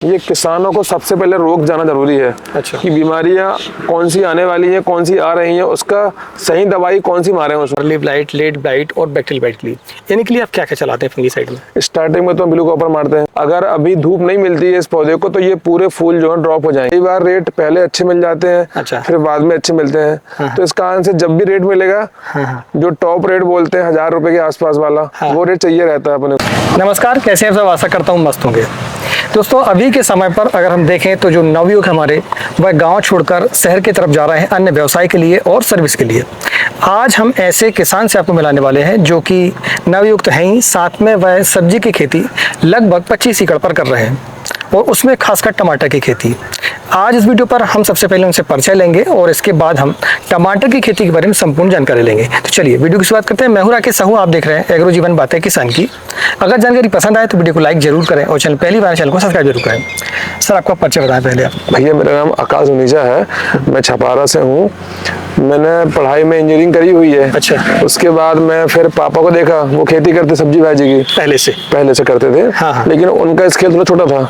ये किसानों को सबसे पहले रोक जाना जरूरी है। अच्छा। कि बीमारियां कौन सी आने वाली हैं, कौन सी आ रही हैं, उसका सही दवाई कौन सी मारे उसमें। अर्ली ब्लाइट, लेट ब्लाइट और बैक्टीरियल ब्लाइट के लिए, यानी के लिए आप क्या क्या चलाते हैं फंगीसाइड में? स्टार्टिंग में तो ब्लू कॉपर मारते हैं। अगर अभी धूप नहीं मिलती है इस पौधे को तो ये पूरे फूल जो है ड्रॉप हो जाएंगे। कई बार रेट पहले अच्छे मिल जाते हैं। अच्छा। फिर बाद में अच्छे मिलते हैं। हाँ। तो इस कारण से जब भी रेट मिलेगा, जो टॉप रेट बोलते हैं 1000 रुपए के आसपास वाला, वो रेट चाहिए रहता है अपने को। नमस्कार, कैसे हैं सब? आशा करता हूँ मस्त होंगे। दोस्तों, अभी के समय पर अगर हम देखें तो जो नवयुवक हमारे वह गांव छोड़कर शहर की तरफ जा रहे हैं अन्य व्यवसाय के लिए और सर्विस के लिए। आज हम ऐसे किसान से आपको मिलाने वाले हैं जो कि नवयुवक हैं ही, साथ में वह सब्जी की खेती लगभग 25 एकड़ पर कर रहे हैं और उसमें खासकर टमाटर की खेती। आज इस वीडियो पर हम सबसे पहले उनसे परिचय लेंगे और इसके बाद हम टमाटर की खेती के बारे में संपूर्ण जानकारी लेंगे। तो चलिए वीडियो की शुरुआत करते हैं। मैं हूं राकेश साहू, आप देख रहे हैं एग्रो जीवन बातें किसान की। अगर जानकारी पसंद आए तो वीडियो को लाइक जरूर करें और चैनल पहली बार चैनल को सब्सक्राइब जरूर करें। सर, आपका परिचय बताएं पहले आप। भैया, मेरा नाम आकाश उनीजा है, मैं छपारा से हूँ। मैंने पढ़ाई में इंजीनियरिंग करी हुई है। अच्छा। उसके बाद मैं फिर पापा को देखा, वो खेती करते सब्जी भाजी की, पहले से करते थे। हाँ। लेकिन उनका स्केल थोड़ा छोटा था।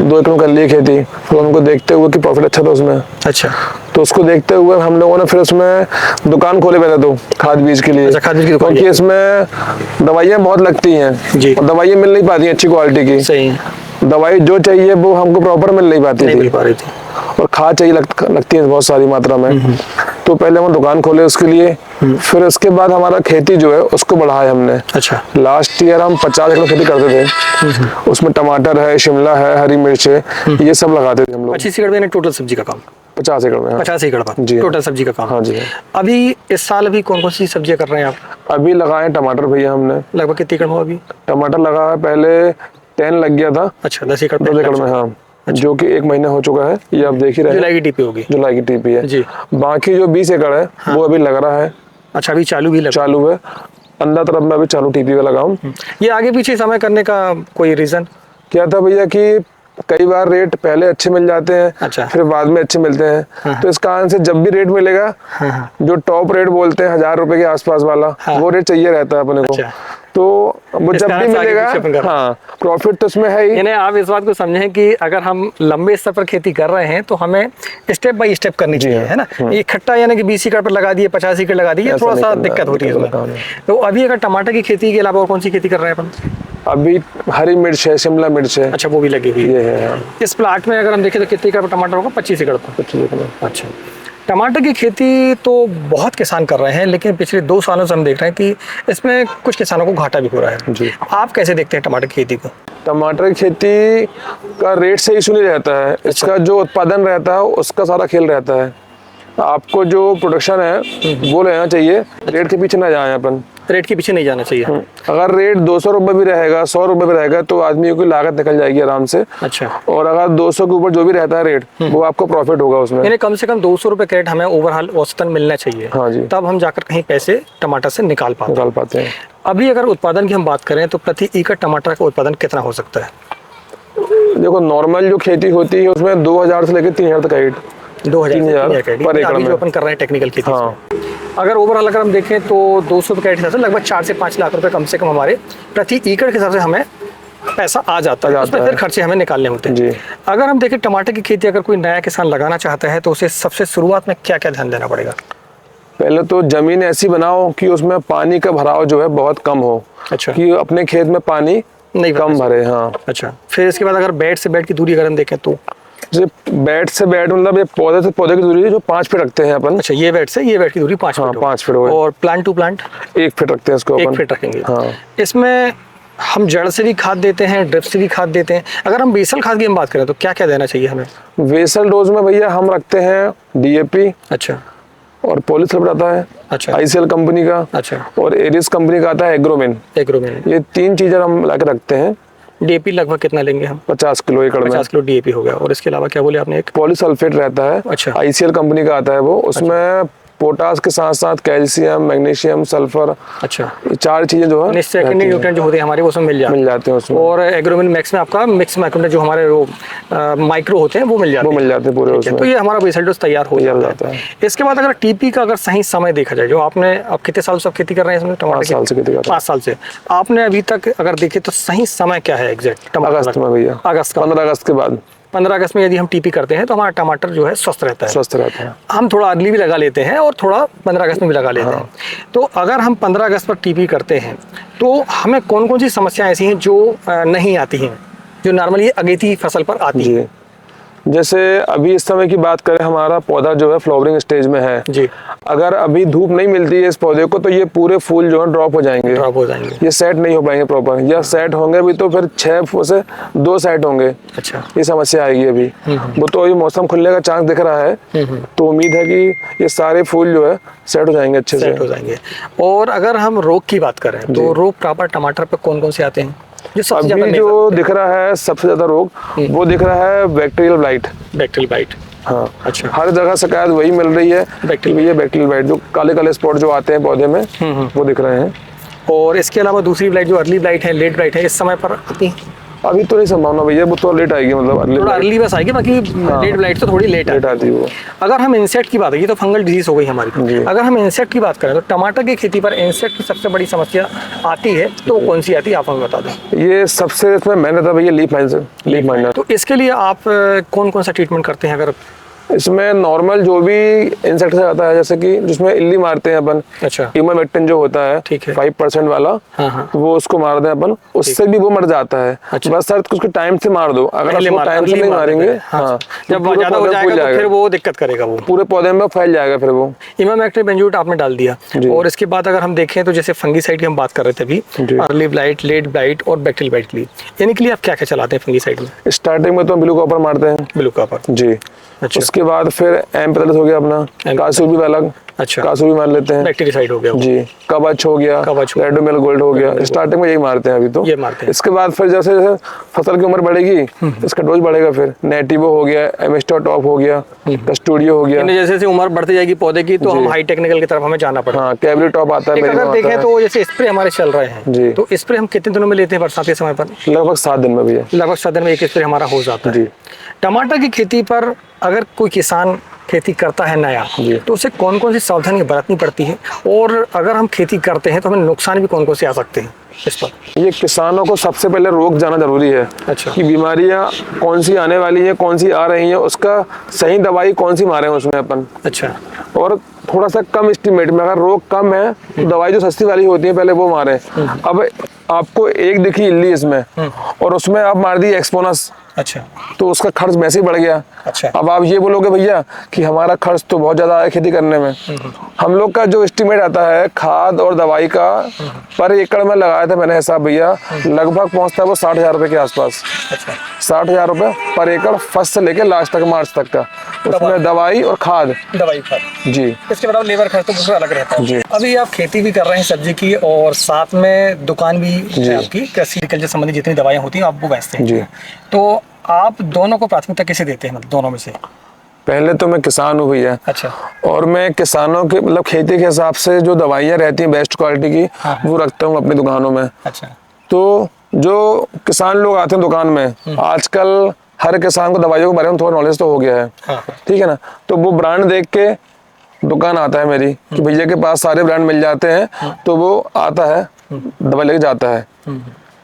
2 एकड़ कर ली खेती। फिर उनको देखते हुए कि प्रॉफिट अच्छा था उसमें, अच्छा, तो उसको देखते हुए हम लोगों ने फिर उसमें दुकान खोले पहले तो खाद बीज के लिए। अच्छा, खाद बीज की दुकान। क्योंकि इसमें दवाइयाँ बहुत लगती हैं जी। और दवाइयाँ मिल नहीं पाती अच्छी क्वालिटी की। सही है। दवाई जो चाहिए वो हमको प्रॉपर मिल नहीं पाती नहीं थी। मिल पा रही थी। और खाद चाहिए लगती है बहुत सारी मात्रा में। तो पहले हम दुकान खोले उसके लिए। फिर उसके बाद हमारा खेती जो है उसको बढ़ाया हमने। अच्छा। लास्ट ईयर हम 50 एकड़ खेती करते थे। उसमें टमाटर है, शिमला है, हरी मिर्च है, ये सब लगाते थे हम लोग। 25 एकड़ में टोटल सब्जी का काम? 50 एकड़ में। हाँ। 50 एकड़ पर जी। टोटल सब्जी का काम? हाँ जी। अभी इस साल कौन कौन सी सब्जियां कर रहे हैं आप? अभी लगाए टमाटर भैया हमने। लगभग कितने एकड़ में अभी टमाटर लगा है, पहले 10 लग गया था। अच्छा, 10 एकड़ 10 एकड़ में। हाँ। जो कि 1 महीना हो चुका है, ये आप देख ही रहे हैं। जुलाई की टीपी होगी। जुलाई की टीपी है जी। बाकी जो 20 एकड़ है वो अभी लग रहा है। अच्छा, अभी चालू भी चालू है। अंदर तरफ में अभी चालू टीपी का लगाऊं। ये आगे पीछे समय करने का कोई रीजन क्या था भैया कि कई बार रेट पहले अच्छे मिल जाते हैं। अच्छा। फिर बाद में अच्छे मिलते हैं। तो इस कारण से जब भी रेट मिलेगा, जो टॉप रेट बोलते हैं 1000 रुपए के आसपास वाला, वो रेट चाहिए रहता है अपने को। अच्छा। तो वो जब भी मिलेगा, हाँ, प्रॉफिट तो उसमें है ही। यानी आप इस बात को समझें कि अगर हम लंबे स्तर पर खेती कर रहे हैं तो हमें स्टेप बाय स्टेप करनी चाहिए, है ना। ये इकट्ठा यानी कि 20 एकड़ पर लगा दिए, 50 एकड़ लगा दिए, थोड़ा सा दिक्कत होती है उसमें। तो अभी अगर टमाटर की खेती के अलावा और कौन सी खेती कर रहे हैं अपन? अभी हरी मिर्च है, शिमला मिर्च है। अच्छा, वो भी लगी हुई है। इस प्लाट में अगर हम देखें तो कितने एकड़ पर टमाटर होगा? 25 एकड़ पर। 25 एकड़। अच्छा, टमाटर की खेती तो बहुत किसान कर रहे हैं, लेकिन पिछले 2 सालों से हम देख रहे हैं कि इसमें कुछ किसानों को घाटा भी हो रहा है। जी। आप कैसे देखते हैं टमाटर की खेती को? टमाटर की खेती का रेट से इशू नहीं रहता है। इसका जो उत्पादन रहता है उसका सारा खेल रहता है। आपको जो प्रोडक्शन है वो लेना चाहिए, रेट के पीछे ना जाए अपन। रेट के पीछे नहीं जाना चाहिए। अगर रेट 200 रुपये भी रहेगा, 100 रुपये भी रहेगा, तो आदमी की लागत निकल जाएगी आराम से। अच्छा। और अगर 200 के ऊपर जो भी रहता है रेट, वो आपको प्रॉफिट होगा उसमें। यानी कम से कम 200 रुपये कैरेट हमें ओवरऑल औसतन मिलना चाहिए। हाँ जी। तब हम जाकर कहीं पैसे टमाटर से निकाल पाते हैं। हैं। अभी अगर उत्पादन की हम बात करें तो प्रति एकड़ टमाटर का उत्पादन कितना हो सकता है? देखो, नॉर्मल जो खेती होती है उसमें 2000 से लेकर 3000 तक रेट। 2000 पर एकड़ में जो अपन कर रहे हैं टेक्निकल खेती। हाँ। अगर ओवरऑल अगर हम देखें तो 200 रुपये के हिसाब से लगभग 4 से 5 लाख रुपए कम से कम हमारे प्रति एकड़ के हिसाब से हमें पैसा आ जाता है। उसमें फिर खर्चे हमें निकालने होते हैं। जी। अगर हम देखें टमाटर की खेती अगर कोई नया किसान लगाना चाहता है तो उसे सबसे शुरुआत में क्या क्या ध्यान देना पड़ेगा? पहले तो जमीन ऐसी बनाओ कि उसमें पानी का भराव जो है बहुत कम हो। अच्छा। कि अपने खेत में पानी नहीं कम भरे। हाँ। अच्छा, फिर इसके बाद अगर बेड से बेड की दूरी अगर हम देखें तो? बेड से बेड मतलब ये पौधे से पौधे की दूरी जो 5 फीट रखते हैं अपन। अच्छा, ये बेड से ये बेड की दूरी 5 फीट। 5 फीट हो। और प्लांट टू प्लांट 1 फीट रखते हैं इसको अपन। 1 फीट रखेंगे। हाँ। इसमें हम जड़ से भी खाद देते हैं, ड्रिप से भी खाद देते हैं। अगर हम बेसल खाद की हम बात करें तो क्या क्या देना चाहिए हमें? वेसल डोज में भैया हम रखते हैं DAP। अच्छा। और पॉलीसल्फेट आता है। अच्छा। ICL कंपनी का। अच्छा। और एरिस कंपनी का आता है एग्रोमेन। एग्रोमेन। ये 3 चीजें हम लाके रखते हैं। DAP लगभग कितना लेंगे हम? 50 किलो एकड़ में। 50 किलो DAP हो गया। और इसके अलावा क्या बोले आपने? एक पॉलीसल्फेट रहता है। अच्छा। ICL कंपनी का आता है वो, उसमें पोटास के साथ साथ कैल्शियम, मैग्नीशियम, सल्फर, अच्छा, ये 4 चीजें जो है सेकेंडरी न्यूट्रिएंट जो होते हैं हमारे वो सब मिल जाते हैं उसमें। और एग्रोमिन मैक्स में आपका मिक्स माइक्रोन्यूट्रिएंट जो हमारे वो माइक्रो होते हैं वो मिल जाते हैं पूरे उसमें। तो ये हमारा बेसल डोज तैयार हो जाता है। इसके बाद अगर टीपी का अगर सही समय देखा जाए, जो आपने अब कितने साल से आप खेती कर रहे हैं इसमें टमाटर 5 साल से खेती कर रहे हैं। 5 साल से आपने अभी तक अगर देखे तो सही समय क्या है एग्जैक्ट? अगस्त में भैया, अगस्त का 15 अगस्त के बाद। 15 अगस्त में यदि हम टीपी करते हैं तो हमारा टमाटर जो है स्वस्थ रहता है। स्वस्थ रहता है। हम थोड़ा अर्ली भी लगा लेते हैं और थोड़ा 15 अगस्त में भी लगा लेते हैं। तो अगर हम 15 अगस्त पर टीपी करते हैं तो हमें कौन कौन सी समस्याएं ऐसी हैं जो नहीं आती हैं, जो नॉर्मली अगेती फसल पर आती है? जैसे अभी इस समय की बात करें, हमारा पौधा जो है फ्लावरिंग स्टेज में है जी। अगर अभी धूप नहीं मिलती है इस पौधे को तो ये पूरे फूल जो है ड्रॉप हो जाएंगे, ये सेट नहीं हो पाएंगे प्रॉपर, या सेट होंगे भी तो फिर 6 से 2 सेट होंगे। अच्छा, ये समस्या आएगी अभी। वो तो अभी मौसम खुलने का चांस दिख रहा है, तो उम्मीद है कि ये सारे फूल जो है सेट हो जाएंगे, अच्छे से हो जाएंगे। और अगर हम रोग की बात करें तो रोग प्रॉपर टमाटर पे कौन कौन से आते हैं? जो अभी जो दिख रहा है सबसे ज्यादा रोग वो दिख रहा है बैक्टीरियल ब्लाइट। बैक्टीरियल ब्लाइट, हाँ। अच्छा, हर जगह शिकायत वही मिल रही है कि भैया बैक्टीरियल ब्लाइट, जो काले काले स्पॉट जो आते हैं पौधे में वो दिख रहे हैं। और इसके अलावा दूसरी ब्लाइट जो अर्ली ब्लाइट है, लेट ब्लाइट है, इस समय पर आती है? अभी तो नहीं संभावना भैया, वो तो लेट आएगी, मतलब थोड़ा अर्ली बस आएगी, बाकी लेट ब्लाइट तो थोड़ी लेट आती है वो। अगर हम इंसेक्ट की बात है, ये तो फंगल डिजीज हो गई हमारी, अगर हम इंसेक्ट की बात करें तो टमाटर की खेती पर इंसेक्ट की सबसे बड़ी समस्या आती है तो कौन सी आती है, आप हमें बता दें। ये सबसे इसमें मेहनत है भैया लीफ माइनर। तो इसके लिए आप कौन कौन सा ट्रीटमेंट करते हैं? अगर इसमें नॉर्मल जो भी इंसेक्ट से आता है, जैसे कि जिसमें इल्ली मारते हैं अपन, अच्छा, इमामेक्टिन जो होता है, ठीक है, 5% वाला, वो उसको मार दें अपन, उससे भी वो मर जाता है। अच्छा, बस सर उसके टाइम से मार दो, अगर आप टाइम से नहीं मारेंगे जब ज्यादा हो जाएगा तो फिर वो दिक्कत करेगा, वो पूरे पौधे में फैल जाएगा फिर वो। इमामेक्टिन बेंजोएट आपने डाल दिया, और इसके बाद अगर हम देखें तो जैसे फंगीसाइड की हम बात कर रहे थे अभी, अर्ली ब्लाइट, लेट ब्लाइट और बैक्टीरियल ब्लाइट के लिए, इन्हीं के लिए आप क्या क्या चलाते हैं फंगीसाइड में? स्टार्टिंग में तो ब्लू कॉपर मारते हैं, ब्लू कॉपर जी। अच्छा। उसके बाद फिर एम्पेथलिस हो गया अपना, कासूबी भी अलग, अच्छा, कासूबी मार लेते हैं, बैक्टीरियासाइड हो गया जी, कवच हो गया, रेडोमिल गोल्ड हो गया, स्टार्टिंग में यही मारते हैं अभी तो, ये मारते हैं। इसके बाद फिर जैसे जैसे फसल की उम्र बढ़ेगी इसका डोज बढ़ेगा, फिर नेटिवो हो गया, एमिस्टो टॉप हो गया, कस्टोडियो हो गया। जैसे जैसे उम्र बढ़ती जाएगी पौधे की तो हम हाई टेक्निकल की तरफ हमें जाना पड़ेगा। हाँ, कैबरी टॉप आता है। अगर देखें तो जैसे स्प्रे हमारे चल रहे हैं जी, तो स्प्रे हम कितने दिनों में लेते हैं बरसात के समय पर? लगभग 7 दिन में भैया, लगभग 7 दिन में एक स्प्रे हमारा हो जाता है। टमाटर की खेती पर अगर कोई किसान खेती करता है नया तो उसे कौन कौन सी सावधानी बरतनी पड़ती है, और अगर हम खेती करते हैं तो हमें नुकसान भी कौन कौन से आ सकते हैं इस पर? ये किसानों को सबसे पहले रोक जाना जरूरी है। अच्छा, कि बीमारियां कौन सी आने वाली हैं, कौन सी आ रही हैं, उसका सही दवाई कौन सी मारे उसमें अपन। अच्छा, और थोड़ा सा कम एस्टिमेट में, अगर रोग कम है तो दवाई जो सस्ती वाली होती है पहले वो मारे। अब आपको एक दिखी इल्ली इसमें और उसमें आप मार दी एक्सपोनस, अच्छा, तो उसका खर्च वैसे ही बढ़ गया। अच्छा, अब आप ये बोलोगे भैया कि हमारा खर्च तो बहुत ज्यादा है खेती करने में, हम लोग का जो एस्टिमेट आता है खाद और दवाई का पर एकड़ में लगाया था मैंने हिसाब भैया, लगभग पहुंचता है वो 60,000 रुपए के आसपास। अच्छा, 60,000 रुपए पर एकड़, फर्स्ट से लेके लास्ट तक, मार्च तक का, उसमें दवाई और खाद जी। इसके बाद लेबर खर्च तो बिल्कुल अलग रहता है जी। अभी आप खेती भी कर रहे हैं सब्जी की और साथ में दुकान भी है आपकी, कृषि एग्रीकल्चर संबंधी जितनी दवाइयाँ होती हैं आप वो बेचते हैं जी। तो आप दोनों को प्राथमिकता कैसे देते हैं, मतलब दोनों में से? पहले तो मैं किसान हूँ भैया। अच्छा, और मैं किसानों के मतलब खेती के हिसाब से जो दवाइयाँ रहती हैं बेस्ट क्वालिटी की, वो रखता हूँ अपनी दुकानों में। अच्छा, तो जो किसान लोग आते हैं दुकान में, आजकल हर किसान को दवाइयों के बारे में थोड़ा नॉलेज तो हो गया है, ठीक है ना, तो वो ब्रांड देख के दुकान आता है मेरी कि भैया के पास सारे ब्रांड मिल जाते हैं, तो वो आता है दवाई लेके जाता है,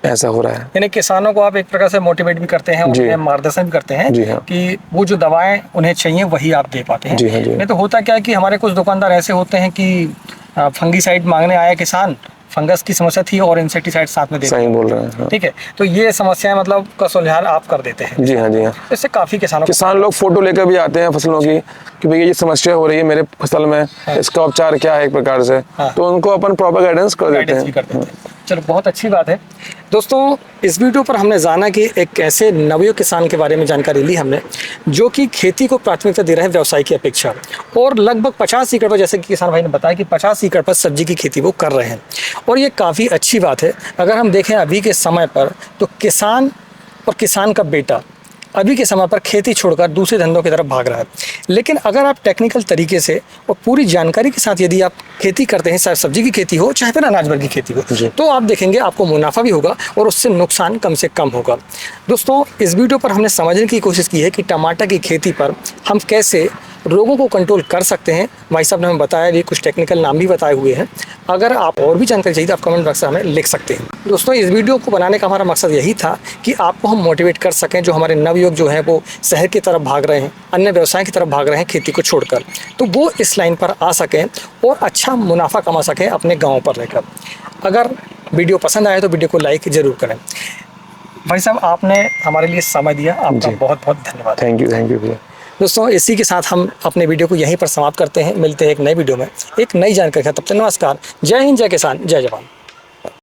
ऐसा हो रहा है। यानी किसानों को आप एक प्रकार से मोटिवेट भी करते हैं, उन्हें मार्गदर्शन भी करते हैं कि वो जो दवाएं उन्हें चाहिए वही आप दे पाते हैं। नहीं तो होता क्या है कि हमारे कुछ दुकानदार ऐसे होते हैं कि फंगीसाइड मांगने आया किसान, फंगस की समस्या थी और इंसेक्टिसाइड साथ में देते हैं। सही बोल रहे हैं, ठीक है, तो ये समस्याएं मतलब का सुलझाव आप कर देते हैं? जी हाँ, जी हाँ। इससे काफी किसान लोग फोटो लेकर भी आते हैं फसलों की कि भैया ये समस्या हो रही है मेरे फसल में, इसका उपचार क्या है एक प्रकार से, तो उनको अपन प्रॉपर गाइडेंस कर देते हैं। चलो, बहुत अच्छी बात है। दोस्तों, इस वीडियो पर हमने जाना कि एक ऐसे नवयुवक किसान के बारे में जानकारी ली हमने जो कि खेती को प्राथमिकता दे रहे हैं व्यवसाय की अपेक्षा, और लगभग 50 एकड़ पर, जैसे कि किसान भाई ने बताया कि 50 एकड़ पर सब्जी की खेती वो कर रहे हैं, और ये काफ़ी अच्छी बात है। अगर हम देखें अभी के समय पर तो किसान और किसान का बेटा अभी के समय पर खेती छोड़कर दूसरे धंधों की तरफ भाग रहा है। लेकिन अगर आप टेक्निकल तरीके से और पूरी जानकारी के साथ यदि आप खेती करते हैं, चाहे सब्जी की खेती हो चाहे फिर अनाज भर की खेती हो, तो आप देखेंगे आपको मुनाफा भी होगा और उससे नुकसान कम से कम होगा। दोस्तों, इस वीडियो पर हमने समझने की कोशिश की है कि टमाटर की खेती पर हम कैसे रोगों को कंट्रोल कर सकते हैं। भाई साहब ने हमें बताया भी, कुछ टेक्निकल नाम भी बताए हुए हैं। अगर आप और भी जानकारी चाहिए तो आप कमेंट बॉक्स में हमें लिख सकते हैं। दोस्तों, इस वीडियो को बनाने का हमारा मकसद यही था कि आपको हम मोटिवेट कर सकें, जो हमारे नवयुवक जो हैं वो शहर की तरफ भाग रहे हैं, अन्य व्यवसाय की तरफ भाग रहे हैं खेती को छोड़कर, तो वो इस लाइन पर आ सकें और अच्छा मुनाफा कमा सकें अपने गाँव पर रहकर। अगर वीडियो पसंद आए तो वीडियो को लाइक ज़रूर करें। भाई साहब, आपने हमारे लिए समय दिया, आपका बहुत बहुत धन्यवाद। थैंक यू भैया। दोस्तों, इसी के साथ हम अपने वीडियो को यहीं पर समाप्त करते हैं। मिलते हैं एक नई वीडियो में एक नई जानकारी के साथ। तब तक नमस्कार। जय हिंद, जय किसान, जय जवान।